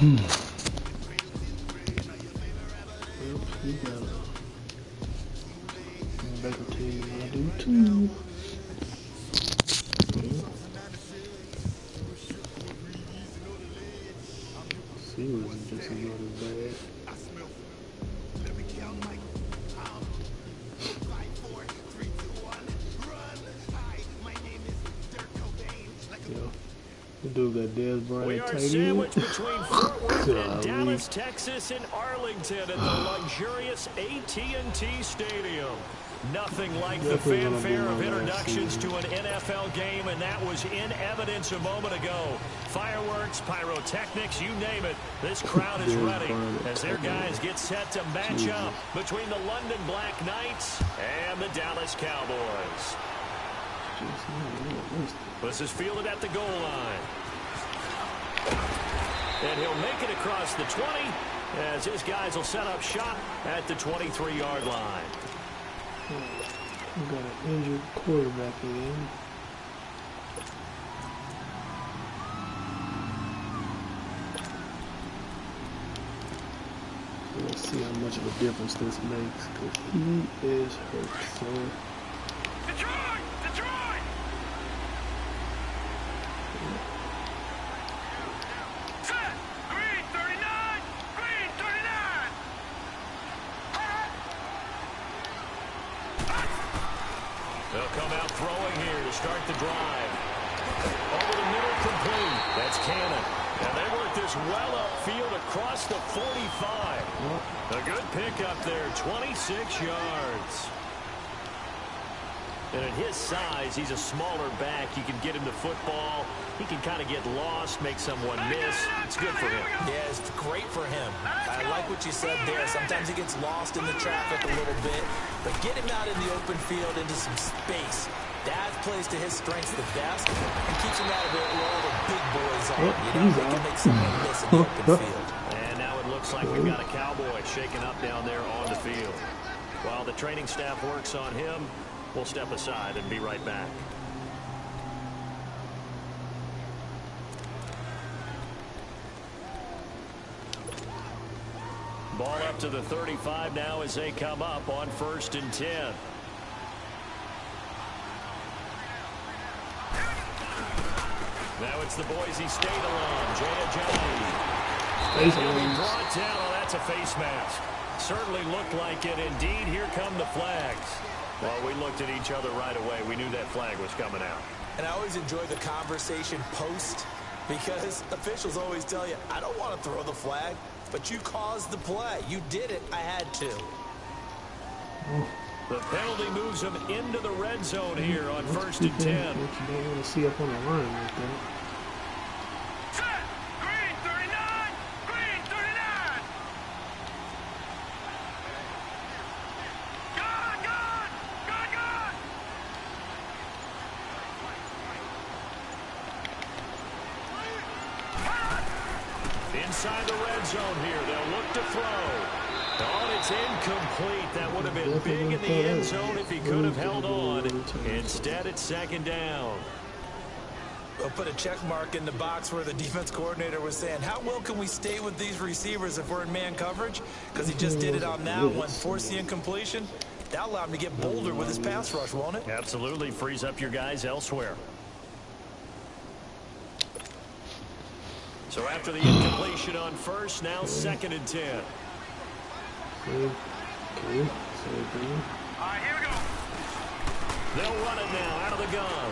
You got back to you I do too. Series is just as good as bad. The dude got Dez Bryant. We are sandwiched between Fort Worth and Dallas, Texas, and Arlington at the luxurious AT&T Stadium. Nothing like the fanfare of introductions to an NFL game, and that was in evidence a moment ago. Fireworks, pyrotechnics, you name it. This crowd is ready as their guys get set to match up between the London Black Knights and the Dallas Cowboys. This is fielded at the goal line. And he'll make it across the 20 as his guys will set up shop at the 23-yard line. We got an injured quarterback again. So let's see how much of a difference this makes, because he is hurt. So start the drive. Over the middle, complete. That's Cannon. And they work this well upfield across the 45. A good pickup there, 26 yards. And at his size, he's a smaller back. You can get him the football. He can kind of get lost, make someone miss. It's good for him. Yeah, it's great for him. I like what you said there. Sometimes he gets lost in the traffic a little bit. But get him out in the open field into some space. That plays to his strengths the best and keeps him out of it where all the big boys are. You know, he can make someone miss in the open field. And now it looks like we've got a Cowboy shaking up down there on the field. While the training staff works on him, we'll step aside and be right back. Ball up to the 35 now as they come up on 1st and 10. Now it's the Boise State alum, Jay Ajayi. He'll be brought down. Oh, that's a face mask. Certainly looked like it. Indeed, here come the flags. Well, we looked at each other right away. We knew that flag was coming out. And I always enjoy the conversation post because officials always tell you, I don't want to throw the flag, but you caused the play. You did it. I had to. The penalty moves him into the red zone here on 1st and 10. What you don't want to see up on the line like that. Green 39! Green 39! Gone! Inside the red zone here. They'll look to throw. Oh, it's incomplete. That would have been big in the end zone if he could have held on. Instead, it's 2nd down. We'll put a check mark in the box where the defense coordinator was saying, how well can we stay with these receivers if we're in man coverage? Because he just did it on that one, force the incompletion. That'll allow him to get bolder with his pass rush, won't it? Absolutely. Frees up your guys elsewhere. So after the incompletion on 1st, now 2nd and 10. Okay. All right, here we go. They'll run it now out of the gun.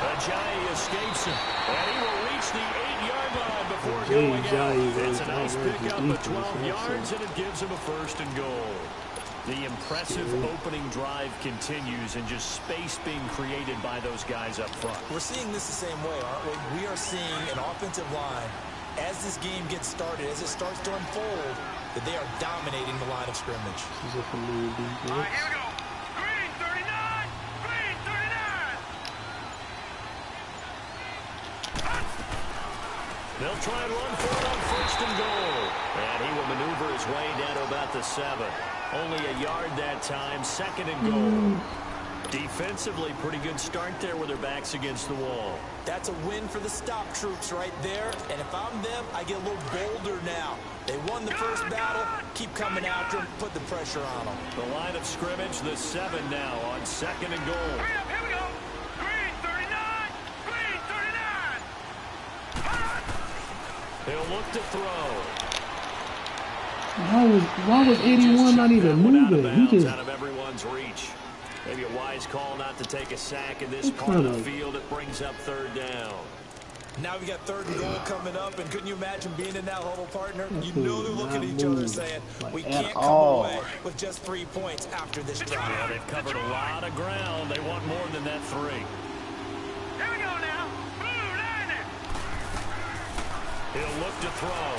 Ajayi escapes him, and he will reach the 8-yard line before going out. It's a nice pickup of 12 yards, and it gives him a 1st and goal. The impressive opening drive continues, and just space being created by those guys up front. We're seeing this the same way, aren't we? We are seeing an offensive line, as this game gets started, as it starts to unfold, that they are dominating the line of scrimmage. This is a familiar defense. All right, here we go. Green 39! Green 39! They'll try and run for it on 1st and goal. And he will maneuver his way down to about the 7. Only a yard that time, 2nd and goal. Defensively, pretty good start there with their backs against the wall. That's a win for the stop troops right there. And if I'm them, I get a little bolder now. They won the first battle. Keep coming after them. Put the pressure on them. The line of scrimmage, the 7 now on 2nd and goal. Hurry up, here we go. Green 39. Green 39. He'll look to throw. Why was 81 not even moving? He just out of everyone's reach. Maybe a wise call not to take a sack in this part of the field. It brings up 3rd down. Now we got 3rd and goal coming up, and couldn't you imagine being in that huddle, partner? You know they're looking at each other saying, we can't come away with just 3 points after this drive. Yeah, they've covered a lot of ground. They want more than that 3. Here we go now. Blue line it. He'll look to throw.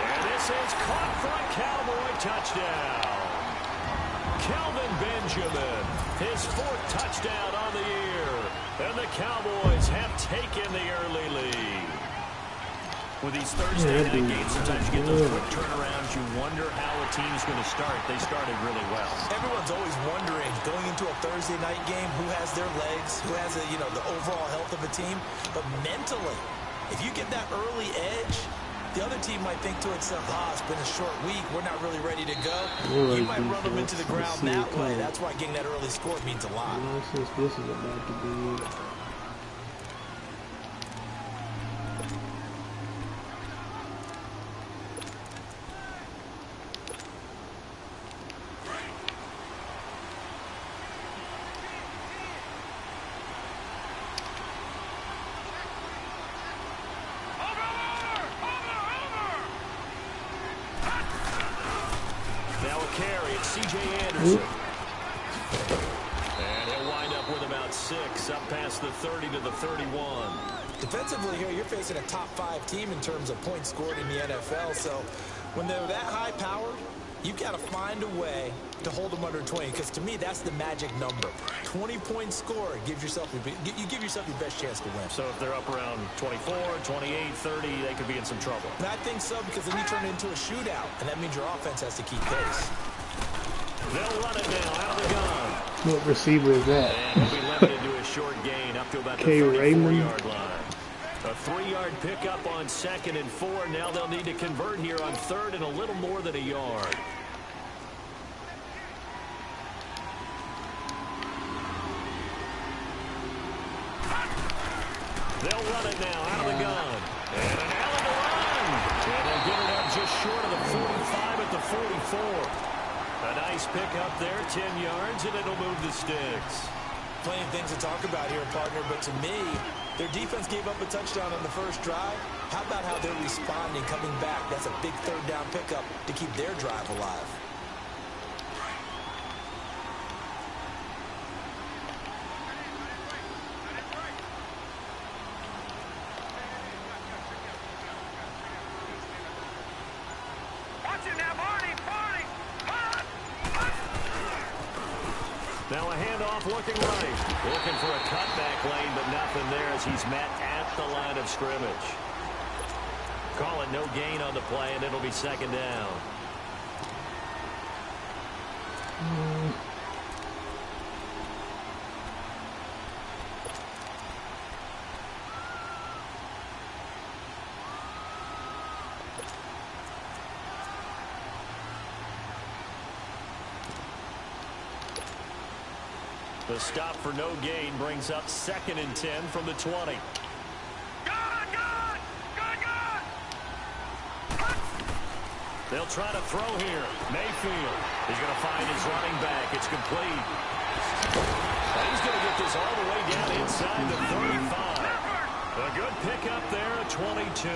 And this is caught for a Cowboy touchdown. Kelvin Benjamin, his 4th touchdown on the year. And the Cowboys have taken the early lead. With these Thursday night games, sometimes you get those quick turnarounds. You wonder how a team's going to start. They started really well. Everyone's always wondering, going into a Thursday night game, who has their legs, who has the overall health of a team. But mentally, if you get that early edge, the other team might think to itself, it's been a short week. We're not really ready to go. You might run them into the ground that way. That's why getting that early score means a lot. Since this is about to be And he'll wind up with about 6, up past the 30 to the 31. Defensively here, you're facing a top 5 team in terms of points scored in the NFL. So when they're that high powered, you've got to find a way to hold them under 20. Because to me, that's the magic number. 20 points scored gives yourself you give yourself your best chance to win. So if they're up around 24, 28, 30, they could be in some trouble. And I think so, because then you turn it into a shootout, and that means your offense has to keep pace. They'll run it now out of the gun. What receiver is that? And he'll be limited to a short gain up to about the 34-yard line. A 3-yard pickup on 2nd and 4. Now they'll need to convert here on 3rd and a little more than a yard. They'll run it now out of the gun. And an alley to run. And they'll get it up just short of the 45 at the 44. A nice pickup there, 10 yards, and it'll move the sticks. Plenty of things to talk about here, partner, but to me, their defense gave up a touchdown on the first drive. How about how they're responding, coming back? That's a big 3rd down pickup to keep their drive alive. Now a handoff looking right. Looking for a cutback lane, but nothing there as he's met at the line of scrimmage. Call it no gain on the play, and it'll be 2nd down. The stop for no gain brings up 2nd and 10 from the 20. They'll try to throw here. Mayfield is going to find his running back. It's complete. And he's going to get this all the way down inside the 35. A good pickup there at 22.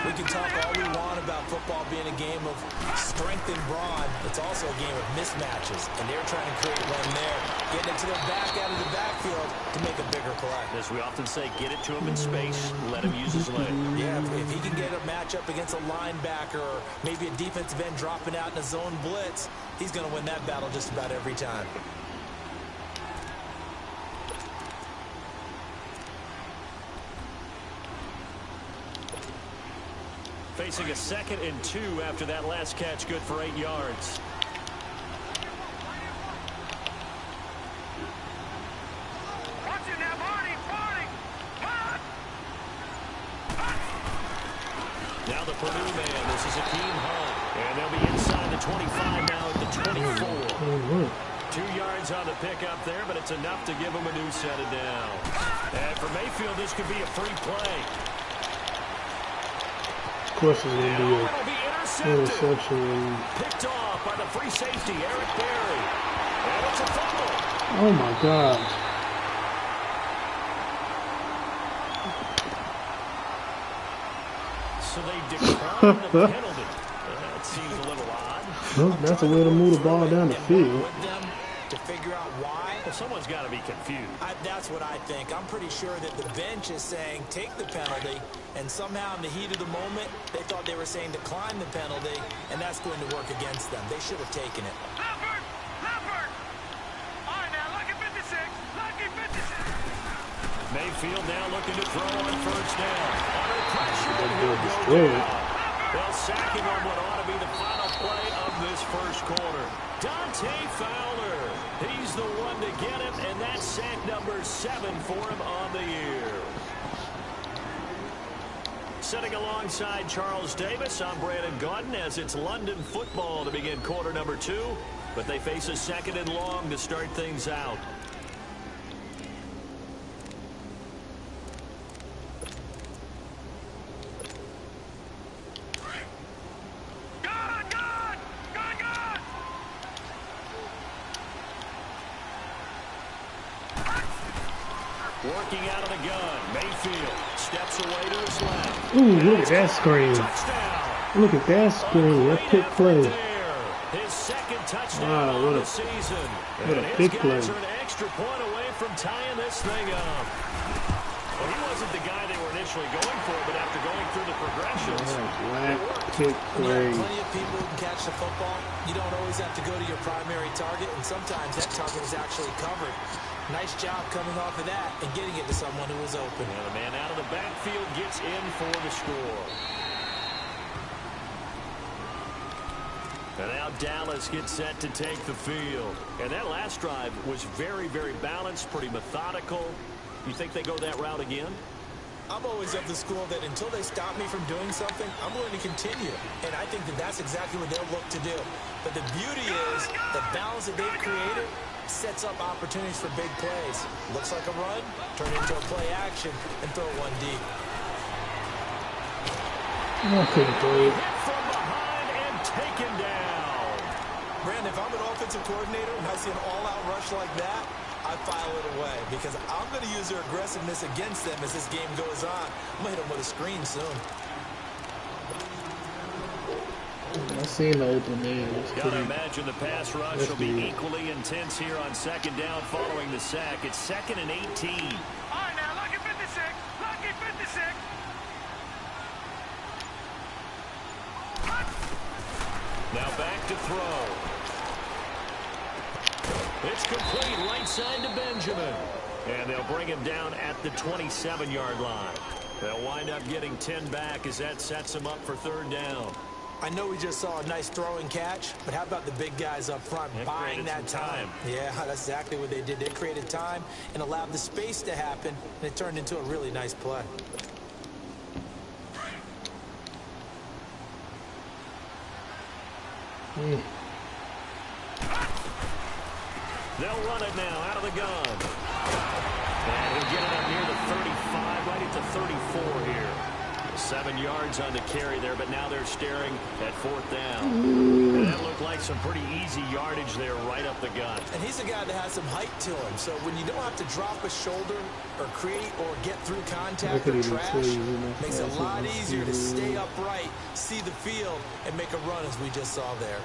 We can talk all we want about football being a game of strength and brawn. It's also a game of mismatches, and they're trying to create one there, getting it to their back out of the backfield to make a bigger play. As we often say, get it to him in space, let him use his leg. Yeah, if he can get a matchup against a linebacker or maybe a defensive end dropping out in a zone blitz, he's going to win that battle just about every time. Facing a 2nd and 2 after that last catch, good for 8 yards. Now the Purdue man. This is Akeem Hunt. And they'll be inside the 25 now at the 24. 2 yards on the pickup there, but it's enough to give them a new set of down. And for Mayfield, this could be a free play. Of course, it's going to be an interception. Picked off by the free safety, Eric Berry. And it's a fumble. Oh, my God. So they declined the penalty. That seems a little odd. Well, that's a way to move the ball down the field. To figure out why. Well, someone's got to be confused. That's what I think. I'm pretty sure that the bench is saying take the penalty, and somehow in the heat of the moment, they thought they were saying decline the penalty, and that's going to work against them. They should have taken it. Leopard! Leopard! All right, now, lucky 56. Lucky 56. Mayfield now looking to throw on first down. Under pressure. They'll sack him on what ought to be the final play of this first quarter. Dante Fowler. He's the one to get him, and that's sack number 7 for him on the year. Sitting alongside Charles Davis, I'm Brandon Gaudin as it's London football to begin quarter number 2, but they face a 2nd and long to start things out. Working out of the gun, Mayfield steps away to his left. Ooh, look at that screen. Touchdown. Look at that screen. That pick play. His 2nd touchdown of the season. What a big play. His guys are an extra point away from tying this thing up. Well, he wasn't the guy they were initially going for, but after going through the progressions, pick play. Plenty of people who can catch the football. You don't always have to go to your primary target, and sometimes that target is actually covered. Nice job coming off of that and getting it to someone who was open. And the man out of the backfield gets in for the score. And now Dallas gets set to take the field. And that last drive was very, very balanced, pretty methodical. You think they go that route again? I'm always of the school that until they stop me from doing something, I'm going to continue. And I think that that's exactly what they'll look to do. But the beauty is the balance that they've created sets up opportunities for big plays. Looks like a run, turn into a play action, and throw one deep. Okay, Hit from behind and taken down. Brandon, if I'm an offensive coordinator and I see an all-out rush like that, I file it away because I'm going to use their aggressiveness against them as this game goes on. I'm going to hit them with a screen soon. I seen the open man. Gotta imagine the pass rush will be equally intense here on 2nd down following the sack. It's 2nd and 18. All right, now, lucky 56. Lucky 56. Now back to throw. It's complete right side to Benjamin. And they'll bring him down at the 27-yard line. They'll wind up getting 10 back as that sets them up for 3rd down. I know we just saw a nice throwing catch, but how about the big guys up front buying that time? Yeah, that's exactly what they did. They created time and allowed the space to happen, and it turned into a really nice play. They'll run it now out of the gun. And he'll get it up near the 35, right at the 34 here. 7 yards on the carry there, but now they're staring at 4th down. And that looked like some pretty easy yardage there right up the gut. And he's a guy that has some height to him, so when you don't have to drop a shoulder or create or get through contact or trash, makes it a lot easier to stay upright, see the field, and make a run as we just saw there.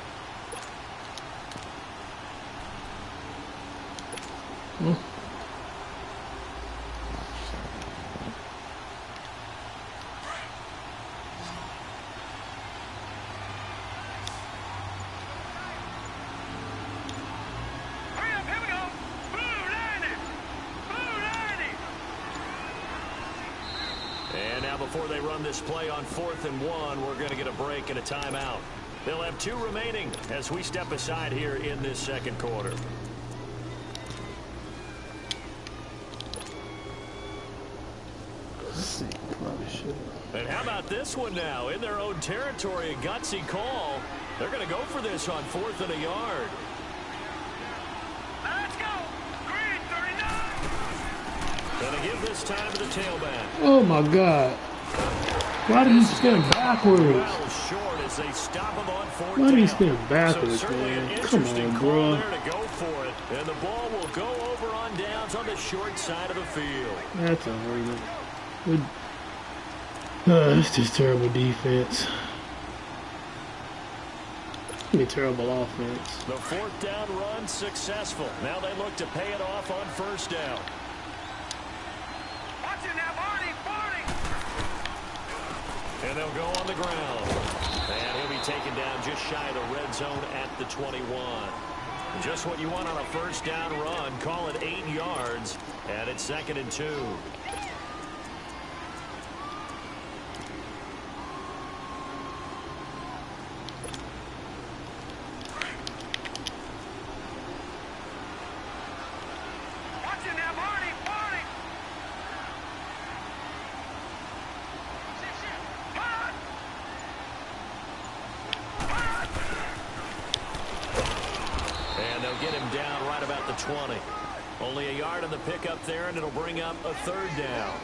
Before they run this play on 4th and 1, we're going to get a break and a timeout. They'll have 2 remaining as we step aside here in this 2nd quarter. Let's see, probably should. shit. And how about this one now? In their own territory, a gutsy call. They're going to go for this on 4th and a yard. Let's go. Green 39. Going to give this time to the tailback. Oh my God. Why did he spin backwards? Well short as they stop him on 4th Why did he down. spin backwards, So certainly man? an Come interesting on, call bro. there to go for it. And the ball will go over on downs on the short side of the field. That's a argument. That's just terrible defense. I mean, terrible offense. The 4th down run successful. Now they look to pay it off on 1st down. Watch it now, Barney. And they'll go on the ground. And he'll be taken down just shy of the red zone at the 21. Just what you want on a 1st down run. Call it 8 yards. And it's 2nd and 2. Watch it now, Barney. And they'll get him down right about the 20. Only a yard on the pickup there, and it'll bring up a 3rd down.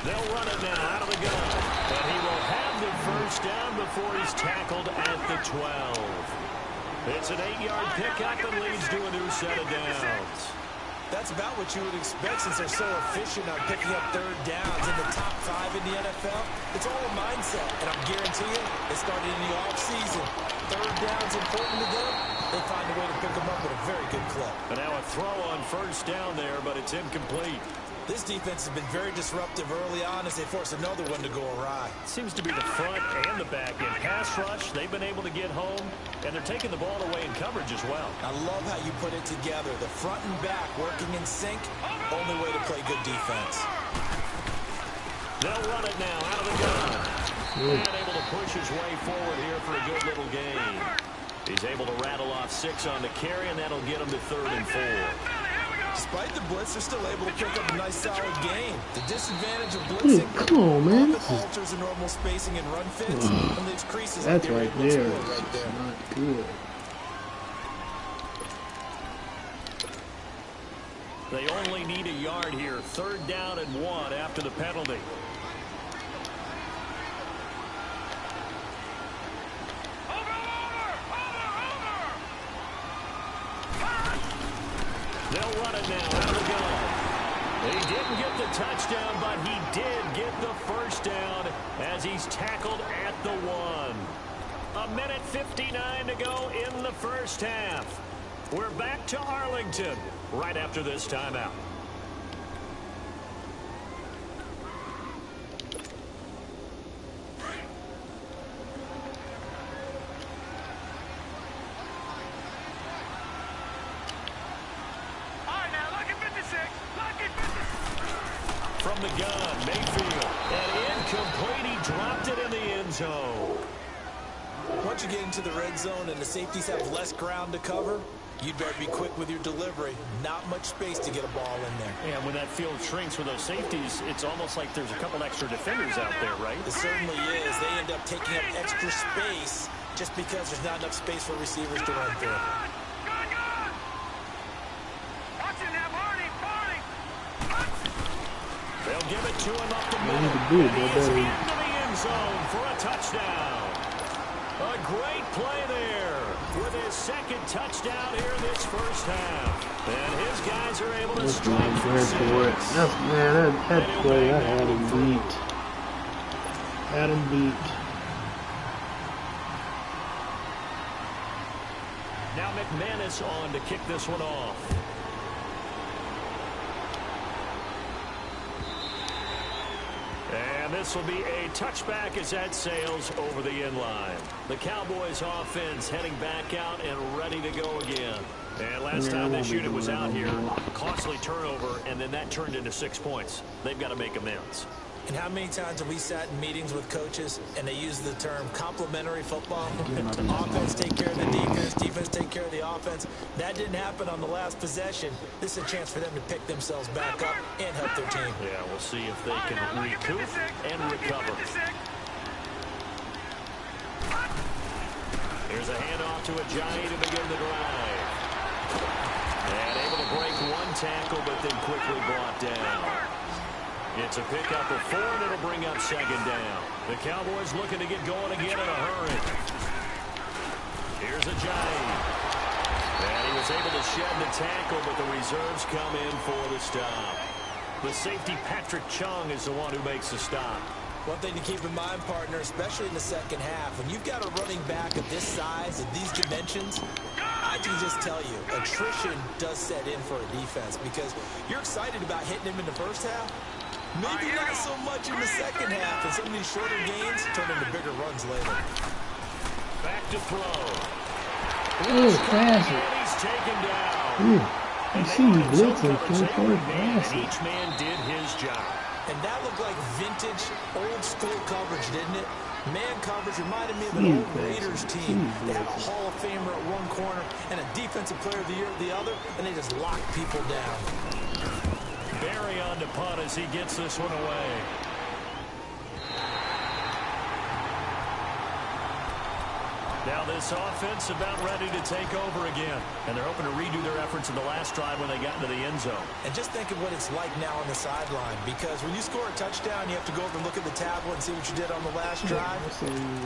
They'll run it now out of the gun. And he will have the 1st down before he's tackled at the 12. It's an 8-yard pickup and leads to a new set of downs. That's about what you would expect since they're so efficient on picking up 3rd downs in the top 5 in the NFL. It's all a mindset, and I'm guaranteeing it started in the offseason. 3rd down's important to them. They find a way to pick them up with a very good clip. And now a throw on 1st down there, but it's incomplete. This defense has been very disruptive early on as they force another one to go awry. Seems to be the front and the back end. Pass rush, they've been able to get home, and they're taking the ball away in coverage as well. I love how you put it together. The front and back working in sync. Only way to play good defense. They'll run it now out of the gun. And able to push his way forward here for a good little gain. He's able to rattle off 6 on the carry, and that'll get him to 3rd and 4. Despite the blitz, they're still able to pick up a nice, solid gain. The disadvantage of blitzing, Come on, man. often alters the normal spacing and run fits, and leaves creases That's like right they were able to there. exploit right It's there. not good. They only need a yard here. 3rd down and 1 after the penalty. They'll run it now out of the gun. He didn't get the touchdown, but he did get the 1st down as he's tackled at the 1. 1:59 to go in the 1st half. We're back to Arlington right after this timeout. From the gun, Mayfield. And incomplete. He dropped it in the end zone. Once you get into the red zone and the safeties have less ground to cover, you'd better be quick with your delivery. Not much space to get a ball in there. And when that field shrinks for those safeties, it's almost like there's a couple extra defenders out there, right? It certainly is. They end up taking up extra space just because there's not enough space for receivers to run through. They'll give it to him up the They middle. need to do it, And he they is better. into the end zone for a touchdown. A great play there with his 2nd touchdown here in this 1st half. And his guys are able to That's strike not for fair for it. 6. That's, man, that play, I had him beat. Had him beat. Now McManus on to kick this one off. And this will be a touchback as that sails over the end line. The Cowboys offense heading back out and ready to go again. And last time this unit was out here, costly turnover, and then that turned into 6 points. They've got to make amends. And how many times have we sat in meetings with coaches and they use the term complementary football? Offense take care of the defense, defense take care of the offense. That didn't happen on the last possession. This is a chance for them to pick themselves back up and help their team. Yeah, we'll see if they can recoup and recover. Here's a handoff to Ajayi to begin the drive. And able to break one tackle, but then quickly brought down. It's a pickup of 4, and it'll bring up second down. The Cowboys looking to get going again in a hurry. Here's Ajayi. And he was able to shed the tackle, but the reserves come in for the stop. The safety, Patrick Chung, is the one who makes the stop. One thing to keep in mind, partner, especially in the second half, when you've got a running back of this size, of these dimensions, I can just tell you, attrition does set in for a defense because you're excited about hitting him in the first half. Maybe not so much in the second half, and some of these shorter gains turn into bigger runs later. Back to throw. Ooh, fast. And he's taken down. Ooh, you see me blitzing, and each man did his job. And that looked like vintage, old-school coverage, didn't it? Man coverage reminded me of an old Raiders team. They have a Hall of Famer at one corner and a Defensive Player of the Year at the other, and they just lock people down. Barry on to punt as he gets this one away. Now this offense about ready to take over again. And they're hoping to redo their efforts in the last drive when they got into the end zone. And just think of what it's like now on the sideline. Because when you score a touchdown, you have to go over and look at the tablet and see what you did on the last drive.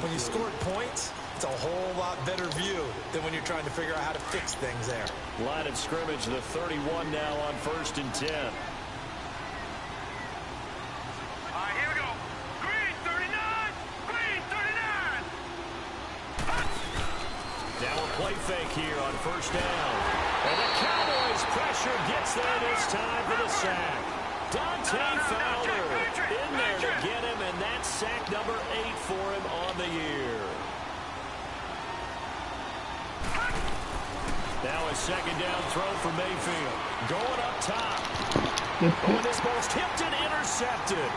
When you scored points, it's a whole lot better view than when you're trying to figure out how to fix things there. Line of scrimmage, the 31 now on 1st and 10. Here we go. Green 39. Green 39. Now a play fake here on 1st down. And the Cowboys pressure gets there this time for the sack. Dante Fowler in there to get him, and that's sack number 8 for him on the year. Now a second down throw for Mayfield. Going up top. Oh, this ball's tipped and intercepted.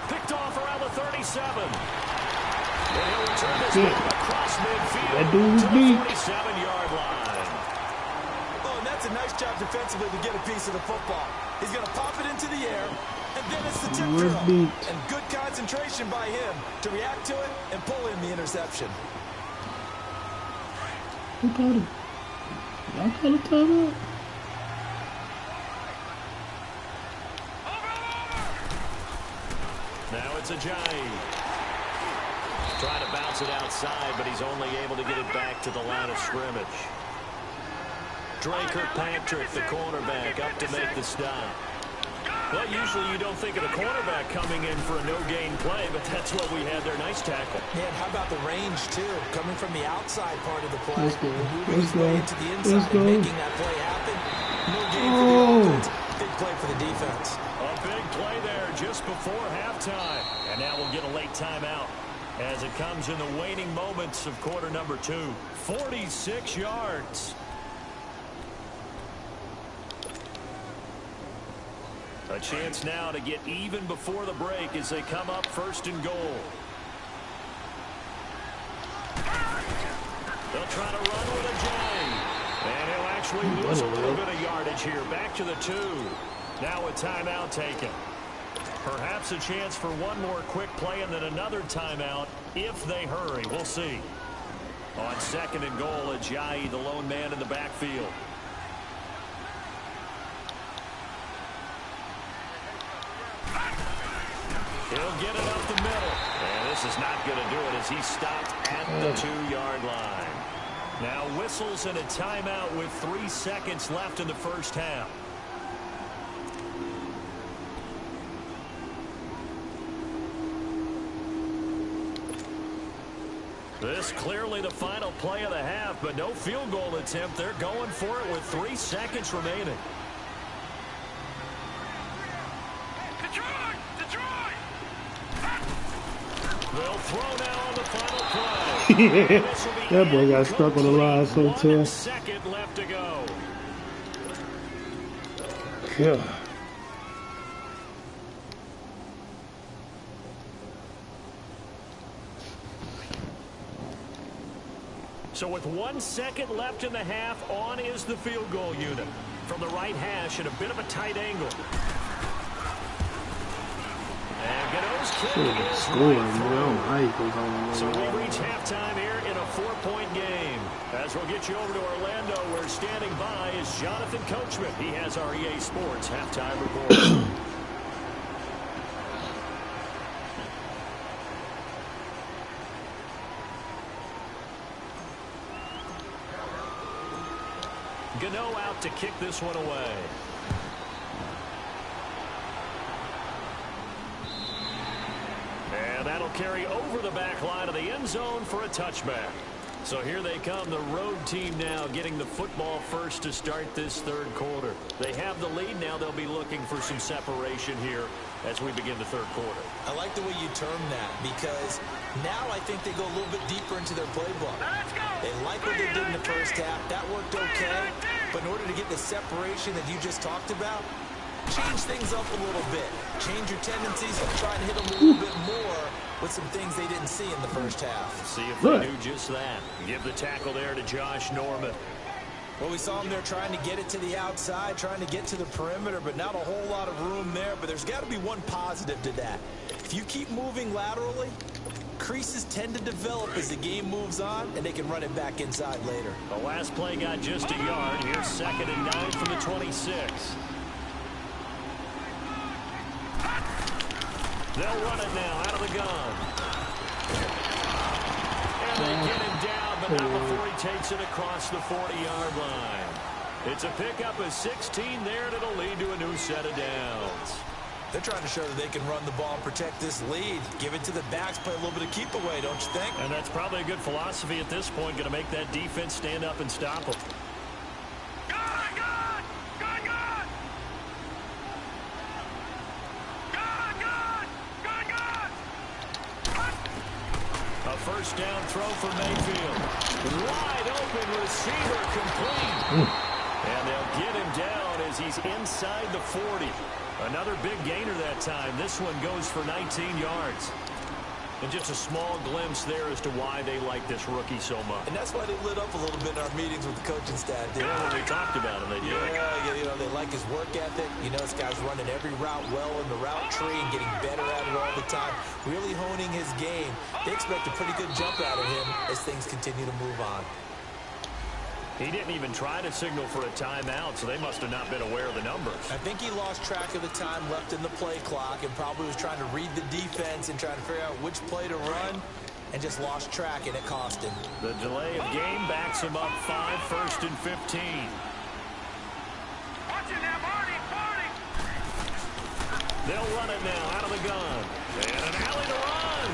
Picked off around the 37. And he'll return this one across midfield to the 47-yard line. Oh, and that's a nice job defensively to get a piece of the football. He's going to pop it into the air, and then it's the tip drill. And good concentration by him to react to it and pull in the interception. Who called it? Y'all call it timeout? Now it's Ajayi. Trying to bounce it outside, but he's only able to get it back to the line of scrimmage. Dre Kirkpatrick, the cornerback, up to make the stop. Well, usually you don't think of the cornerback coming in for a no-gain play, but that's what we had there. Nice tackle. Man, how about the range, too? Coming from the outside part of the play. Let's go. Moving his way into the inside Let's go. and making that play happen. No gain for the offense. Big play for the defense. A big play there just before halftime. And now we'll get a late timeout as it comes in the waning moments of quarter number 2. 46 yards. A chance now to get even before the break as they come up 1st and goal. They'll try to run with Ajayi. And he'll actually lose a little bit of yardage here. Back to the 2. Now a timeout taken. Perhaps a chance for one more quick play and then another timeout if they hurry. We'll see. On 2nd and goal, Ajayi, the lone man in the backfield. He'll get it up the middle. And this is not going to do it as he's stopped at the 2-yard line. Now whistles and a timeout with 3 seconds left in the first half. This clearly the final play of the half, but no field goal attempt. They're going for it with 3 seconds remaining. They'll throw now on the final play. That boy got stuck on the line so tough. 1 second left to go. Yeah. So with 1 second left in the half, on is the field goal unit. From the right hash at a bit of a tight angle. And Gano's kick is right through. So we reach halftime here in a 4-point game. As we'll get you over to Orlando, where standing by is Jonathan Coachman. He has our EA Sports halftime report. Gano out to kick this one away. And that'll carry over the back line of the end zone for a touchback. So here they come, the road team now getting the football first to start this third quarter. They have the lead. Now they'll be looking for some separation here as we begin the third quarter. I like the way you term that, because now I think they go a little bit deeper into their playbook. They like what they did in the first half. That worked okay. But in order to get the separation that you just talked about, change things up a little bit. Change your tendencies and try to hit them a little bit more with some things they didn't see in the first half. See if they do just that. Give the tackle there to Josh Norman. Well, we saw him there trying to get it to the outside, trying to get to the perimeter, but not a whole lot of room there. But there's got to be one positive to that. If you keep moving laterally, creases tend to develop as the game moves on, and they can run it back inside later. The last play got just a yard. Here's 2nd and 9 from the 26. They'll run it now out of the gun. And they get him down, but not before he takes it across the 40-yard line. It's a pickup of 16 there, and it'll lead to a new set of downs. They're trying to show that they can run the ball and protect this lead. Give it to the backs, play a little bit of keep away, don't you think? And that's probably a good philosophy at this point, going to make that defense stand up and stop them. A first down throw for Mayfield. Wide open receiver complete. And they'll get him down as he's inside the 40. Another big gainer that time. This one goes for 19 yards. And just a small glimpse there as to why they like this rookie so much. And that's why they lit up a little bit in our meetings with the coaching staff. Yeah, when we talked about him, they did. Yeah, you know, they like his work ethic. You know, this guy's running every route well in the route tree and getting better at it all the time. Really honing his game. They expect a pretty good jump out of him as things continue to move on. He didn't even try to signal for a timeout, so they must have not been aware of the numbers. I think he lost track of the time left in the play clock and probably was trying to read the defense and trying to figure out which play to run and just lost track, and it cost him. The delay of game backs him up 5, 1st and 15. Watch it now, Marty! They'll run it now out of the gun. And an alley to run.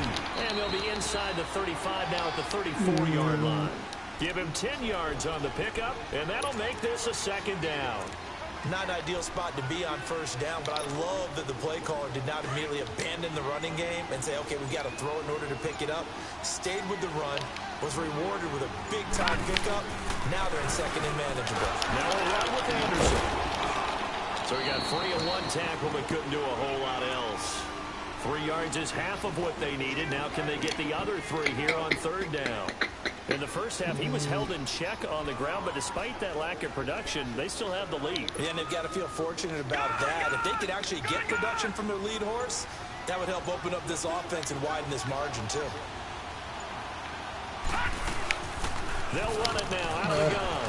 And they'll be inside the 35 now at the 34-yard line. Give him 10 yards on the pickup, and that'll make this a 2nd down. Not an ideal spot to be on first down, but I love that the play caller did not immediately abandon the running game and say, okay, we've got to throw it in order to pick it up. Stayed with the run, was rewarded with a big-time pickup. Now they're in 2nd and manageable. Now we'll run with Anderson. So he got 3 and 1 tackle, but couldn't do a whole lot else. 3 yards is half of what they needed. Now can they get the other 3 here on 3rd down? In the first half, he was held in check on the ground, but despite that lack of production, they still have the lead. Yeah, and they've got to feel fortunate about that. If they could actually get production from their lead horse, that would help open up this offense and widen this margin, too. They'll run it now out of the gun.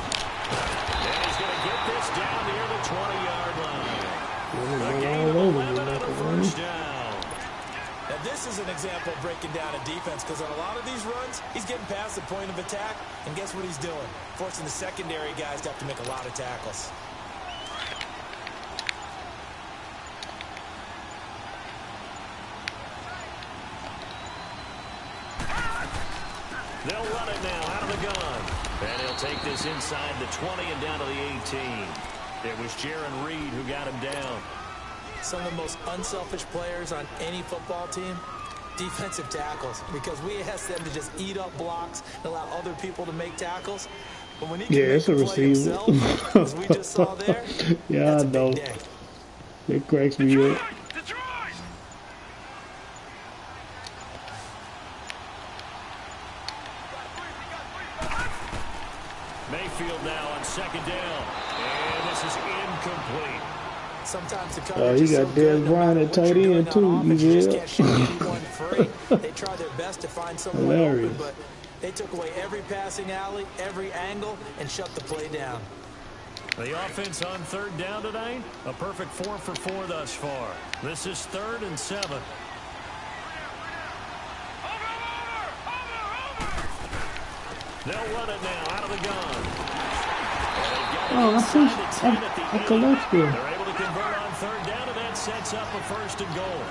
And he's going to get this down near the 20-yard line. A gain of 11 on the first down. Now, this is an example of breaking down a defense, because on a lot of these runs, he's getting past the point of attack, and guess what he's doing? Forcing the secondary guys to have to make a lot of tackles. They'll run it now out of the gun. And he'll take this inside the 20 and down to the 18. It was Jaron Reed who got him down. Some of the most unselfish players on any football team, defensive tackles, because we ask them to just eat up blocks and allow other people to make tackles. But when he can make a play himself, as we just saw there, yeah, I know. It cracks me up. second down. And this is incomplete. Sometimes the Oh, coverage he is so got good, Dez no Bryant matter at what tight you're doing end on too. offense, you just You can't shoot anyone free. They try their best to find someone open, Hilarious. but they took away every passing alley, every angle, and shut the play down. The offense on third down tonight, a perfect 4 for 4 thus far. This is 3rd and 7. They'll run it now out of the gun. Oh, I think I collected. They're able to convert on third down, and that sets up a 1st and goal.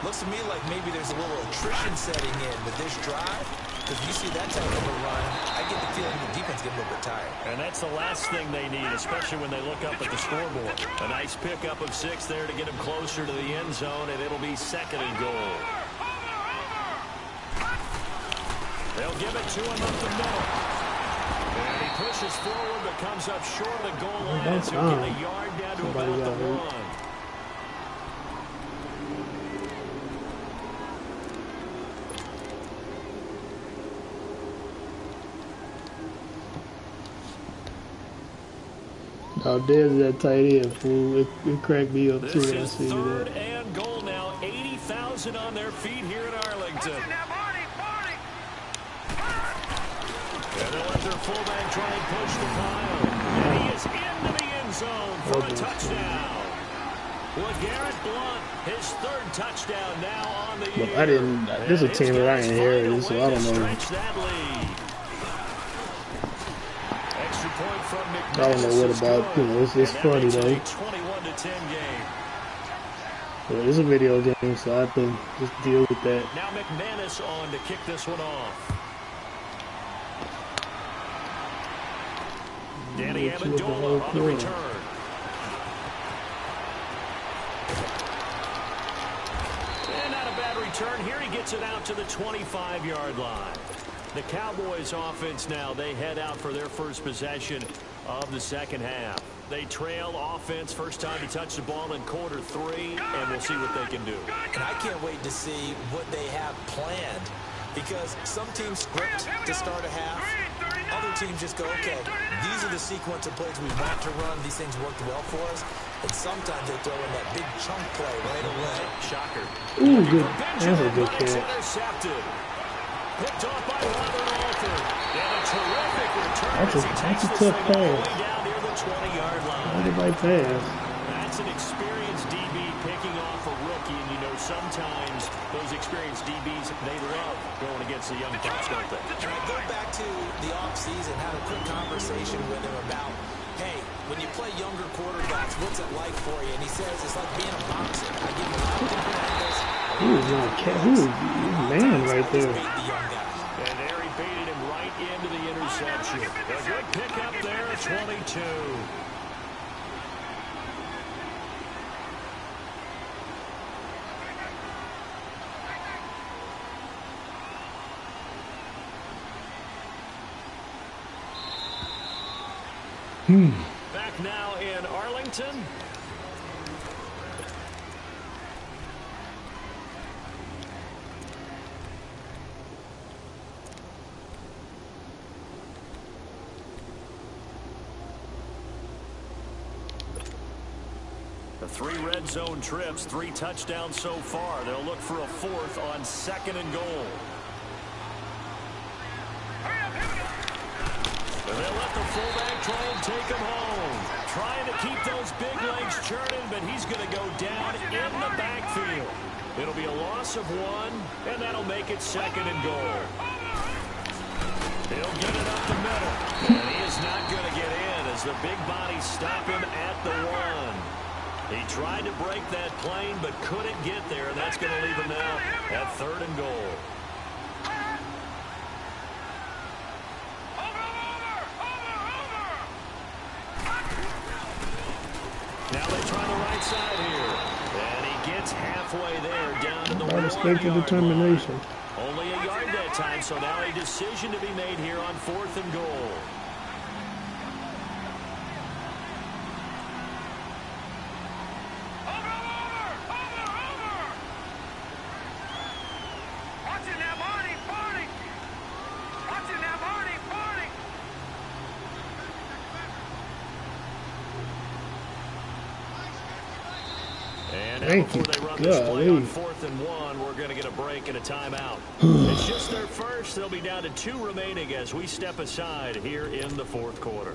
Looks to me like maybe there's a little attrition setting in with this drive. Because you see that type of a run, I get the feeling the defense gets a little bit tired. And that's the last thing they need, especially when they look up at the scoreboard. A nice pickup of 6 there to get them closer to the end zone, and it'll be 2nd and goal. They'll give it to him up the middle. And he pushes forward, but comes up short of the goal line. So he'll get a yard down to about the 1. Oh, there's that tight end, fool. It cracked me up, too, This when I is see 3rd that. and goal now. 80,000 on their feet here in Arlington. And they'll let their fullback try and push the pile. And he is into the end zone for a touchdown. LeGarrette Blount, his 3rd touchdown now on the year. Look, I didn't. This is a team that I inherited, so I don't know. I don't know what about, you know, it's funny though. 21-10 game. Yeah, it's a video game, so I have to just deal with that. Now McManus on to kick this one off. Danny Amendola on the return. And not a bad return. Here he gets it out to the 25-yard line. The Cowboys offense now, they head out for their first possession of the second half. They trail offense, first time to touch the ball in quarter 3, and we'll see what they can do. And I can't wait to see what they have planned, because some teams script to start a half. Other teams just go, okay, these are the sequence of plays we want to run. These things worked well for us. And sometimes they throw in that big chunk play right away. Shocker. Ooh, good. That's a good catch. Intercepted. Picked off by Robert Alford. And a terrific return. That's a tough pass. Down near the 20-yard line. That's a right pass. That's an experienced DB picking off a rookie, and you know sometimes those experienced DBs, they love going against the young folks, don't they? And I go back to the offseason, had a quick conversation with him about, hey, when you play younger quarterbacks, what's it like for you? And he says it's like being a boxer. I give him a lot of different angles. Who's man right there? And there he baited him right into the interception. A good pickup there at 22. Back now in Arlington. The 3 red zone trips, 3 touchdowns so far. They'll look for a 4th on 2nd and goal. And they'll let the fullback try and take him home. Trying to keep those big legs churning, but he's going to go down in the backfield. It'll be a loss of 1, and that'll make it 2nd and goal. He'll get it up the middle, and he is not going to get in as the big bodies stop him at the 1. He tried to break that plane, but couldn't get there, and that's going to leave him now at 3rd and goal. Now they try the right side here. And he gets halfway there, down to the 1-yard determination. line. Only a yard that time, so now a decision to be made here on 4th and goal. Now, before they run this play on 4th and 1, we're going to get a break and a timeout. It's just their first. They'll be down to 2 remaining as we step aside here in the 4th quarter.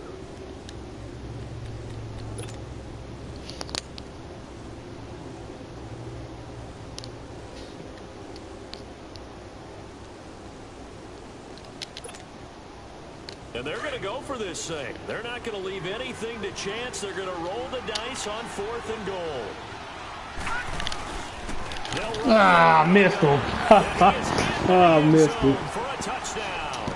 And they're going to go for this thing. They're not going to leave anything to chance. They're going to roll the dice on 4th and goal. Missed him. Missed him. For a touchdown.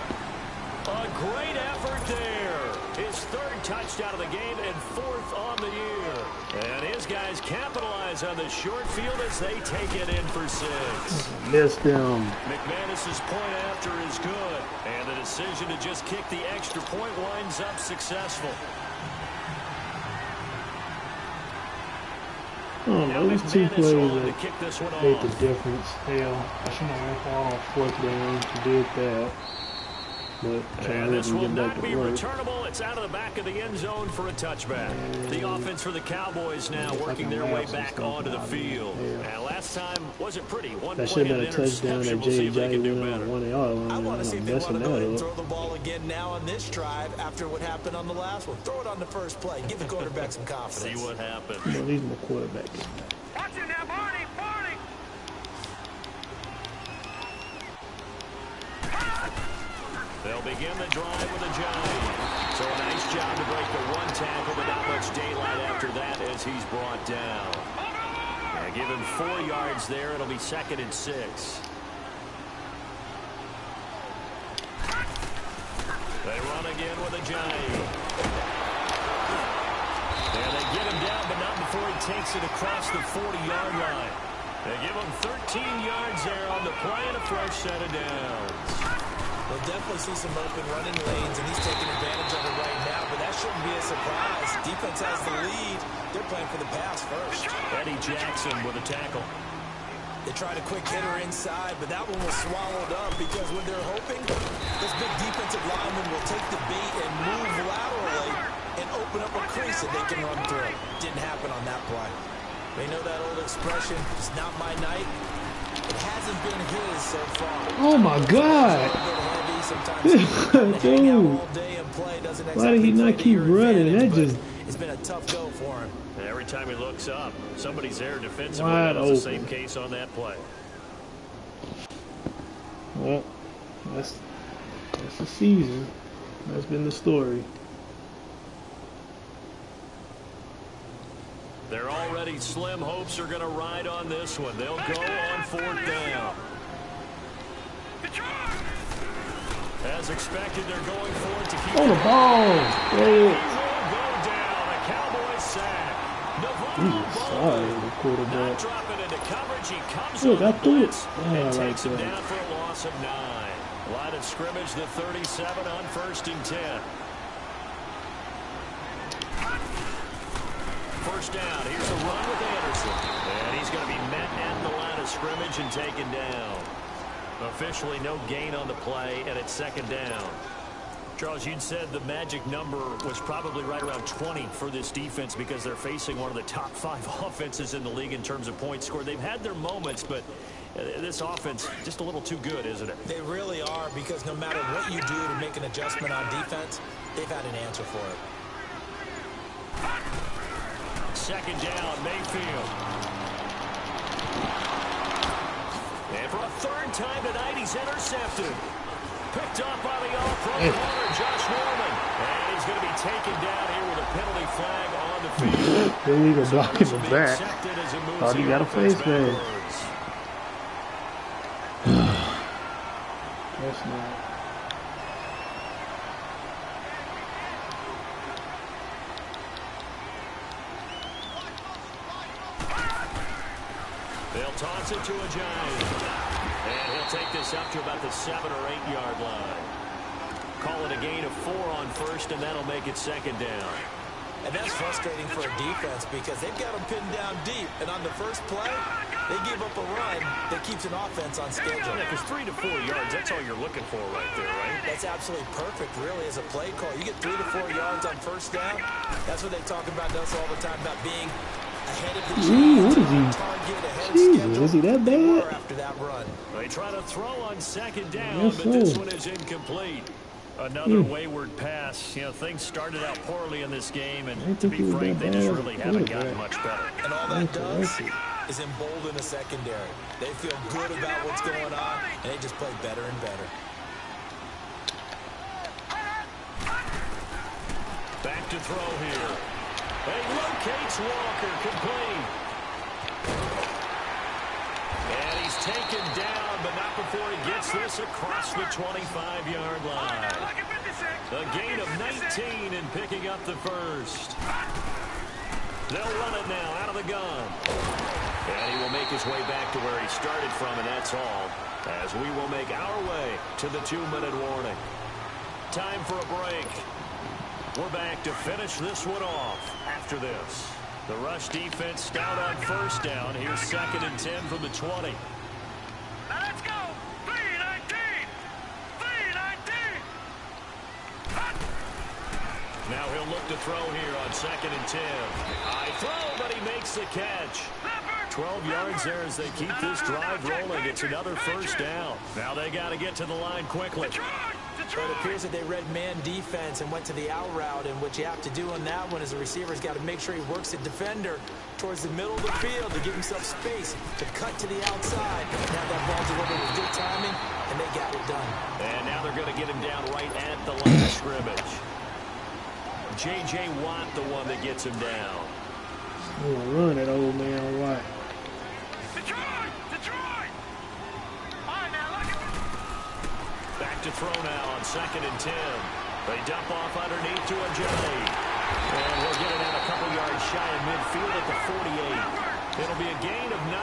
A great effort there. His 3rd touchdown of the game and 4th on the year. And his guys capitalize on the short field as they take it in for 6. Missed him. McManus's point after is good. And the decision to just kick the extra point winds up successful. Those 2 plays that made the difference. Hell, I shouldn't have went off 4th down to do that. But and this will not be returnable. It's out of the back of the end zone for a touchback. The offense for the Cowboys now working their way back onto the field. Now, last time wasn't pretty. That should have been a touchdown that J.J. went on 1 yard line. I want to see if they want to go ahead and throw the ball again now on this drive after what happened on the last one. Throw it on the first play. Give the quarterback some confidence. See what happens. He's my quarterback. Watch it now, Barney! Barney! They'll begin the drive with a jive. So a nice job to break the 1 tackle, but not much daylight after that as he's brought down. And give him 4 yards there. It'll be 2nd and 6. They run again with a jive. And they get him down, but not before he takes it across the 40-yard line. They give him 13 yards there on the play and a fresh set of downs. We'll definitely see some open running lanes, and he's taking advantage of it right now, but that shouldn't be a surprise. Defense has the lead. They're playing for the pass first. Eddie Jackson with a tackle. They tried a quick hitter inside, but that one was swallowed up because when they're hoping, this big defensive lineman will take the beat and move laterally and open up a crease that they can run through. Didn't happen on that play. They know that old expression, it's not my night. It hasn't been his so far. Oh my God! Dude, why did he not keep running? That just... It's been a tough go for him. And every time he looks up, somebody's there defensively. Wide That was open. the same case on that play. Well, that's the season. That's been the story. They're already slim hopes are going to ride on this one. They'll go on 4th down. As expected, they're going for it to keep on the ball. He will go down. A Cowboys sack. Sorry, the quarterback. Not dropping into coverage. He comes Look, I on the threw it. blitz Oh, and I like takes him that. down for a loss of 9. Line of scrimmage, the 37 on 1st and 10. First down. Here's a run with Anderson. And he's going to be met at the line of scrimmage and taken down. Officially no gain on the play, and it's 2nd down. Charles, you'd said the magic number was probably right around 20 for this defense because they're facing one of the top 5 offenses in the league in terms of points scored. They've had their moments, but this offense just a little too good, isn't it? They really are, because no matter what you do to make an adjustment on defense, they've had an answer for it. 2nd down, Mayfield. And for a 3rd time tonight, he's intercepted. Picked up by the all-pro corner, Josh Norman. And he's going to be taken down here with a penalty flag on the field. Then we go block in the back. Thought he got a face mask. That's not. They'll toss it to a Giant. And he'll take this up to about the 7- or 8-yard line. Call it a gain of 4 on 1st, and that'll make it 2nd down. And that's frustrating for a defense because they've got them pinned down deep. And on the first play, they give up a run that keeps an offense on schedule. Yeah, because 3 to 4 yards, that's all you're looking for right there, right? That's absolutely perfect, really, as a play call. You get 3 to 4 yards on 1st down. That's what they talk about us all the time, about being Ahead of the Ooh, chains, what is on he? target, ahead of Jesus, schedule. is he that They were bad? after that run. They try to throw on second down, Yes, but this sir. one is incomplete. Another wayward pass. You know, things started out poorly in this game, I and didn't to think be he was frank, that they bad just as a really haven't gotten quarterback. much better. And all that does Okay. is embolden the secondary. They feel good about what's going on, and they just play better and better. Back to throw here. He locates Walker, complete. And he's taken down, but not before he gets this across the 25-yard line. A gain of 19 and picking up the first. They'll run it now out of the gun. And he will make his way back to where he started from, and that's all, as we will make our way to the 2-minute warning. Time for a break. We're back to finish this one off after this. The rush defense stout on first down. Here's 2nd and 10 from the 20. Now let's go. 3-19. 3-19. Now he'll look to throw here on 2nd and 10. High throw, but he makes the catch. 12 yards there as they keep this drive rolling. It's another first down. Now they got to get to the line quickly. But it appears that they read man defense and went to the out route, and what you have to do on that one is the receiver's got to make sure he works the defender towards the middle of the field to give himself space to cut to the outside. Now that ball delivered with good timing, and they got it done. And now they're going to get him down right at the line of scrimmage. J.J. Watt, the one that gets him down. I'm gonna run that old man Watt. Detroit! Detroit! All right, now look at Back to throw now on 2nd and 10. They dump off underneath to Ajay. And we'll get it out a couple yards shy of midfield at the 48. It'll be a gain of 9,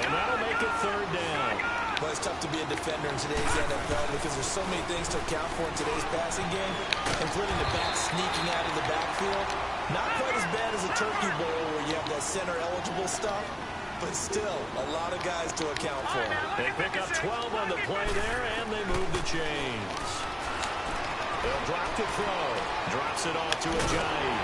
and that'll make it 3rd down. Well, it's tough to be a defender in today's NFL because there's so many things to account for in today's passing game, including the back sneaking out of the backfield. Not quite as bad as a turkey bowl where you have that center-eligible stuff, but still a lot of guys to account for. They pick up 12 on the play there, and they move the chains. They'll drop to throw. Drops it off to Ajayi.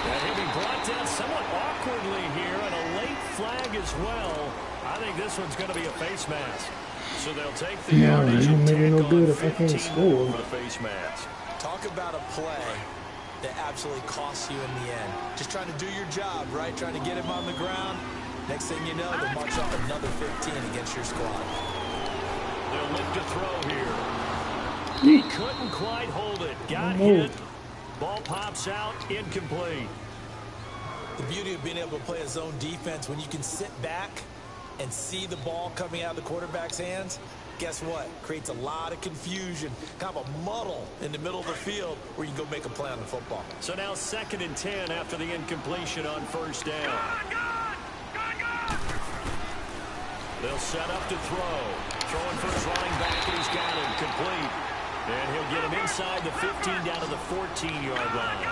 And he'll be brought down somewhat awkwardly here, and a late flag as well. I think this one's going to be a face mask. So they'll take the yardage and maybe no tack good on if I can't 15 score. for the face mask. Talk about a play that absolutely costs you in the end. Just trying to do your job, right? Trying to get him on the ground. Next thing you know, they'll march off another 15 against your squad. They'll look to throw here. He couldn't quite hold it. Got hit. Ball pops out. Incomplete. The beauty of being able to play a zone defense when you can sit back and see the ball coming out of the quarterback's hands, guess what? Creates a lot of confusion, kind of a muddle in the middle of the field where you can go make a play on the football. So now 2nd and 10 after the incompletion on first down. They'll set up to throw. Throwing for his running back, and he's got him complete. And he'll get him inside the 15 down to the 14-yard line.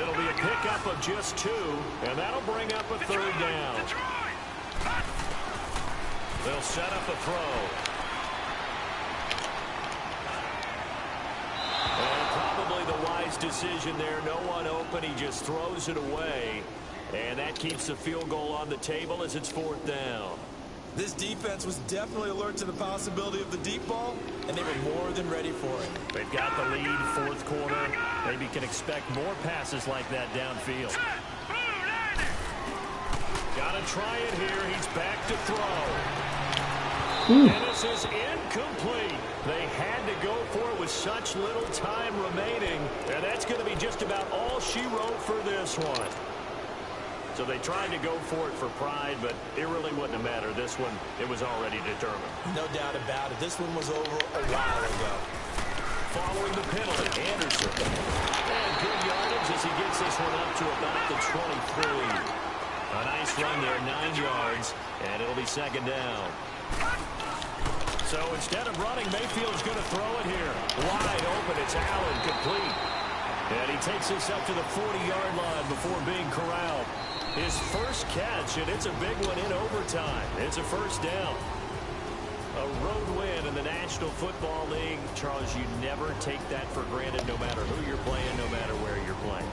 It'll be a pickup of just 2, and that'll bring up a 3rd down. They'll set up a throw. And probably the wise decision there. No one open. He just throws it away. And that keeps the field goal on the table as it's 4th down. This defense was definitely alert to the possibility of the deep ball, and they were more than ready for it. They've got the lead, 4th quarter. Maybe can expect more passes like that downfield. Got to try it here. He's back to throw. And this is incomplete. They had to go for it with such little time remaining. And that's going to be just about all she wrote for this one. So they tried to go for it for pride, but it really wouldn't have mattered. This one, it was already determined. No doubt about it. This one was over a while ago. Following the penalty, Anderson. And good yardage as he gets this one up to about the 23. A nice run there, 9 yards, and it'll be 2nd down. So instead of running, Mayfield's going to throw it here. Wide open, it's Allen, complete. And he takes this up to the 40-yard line before being corralled. His first catch, and it's a big one in overtime. It's a 1st down. A road win in the National Football League. Charles, you never take that for granted no matter who you're playing, no matter where you're playing.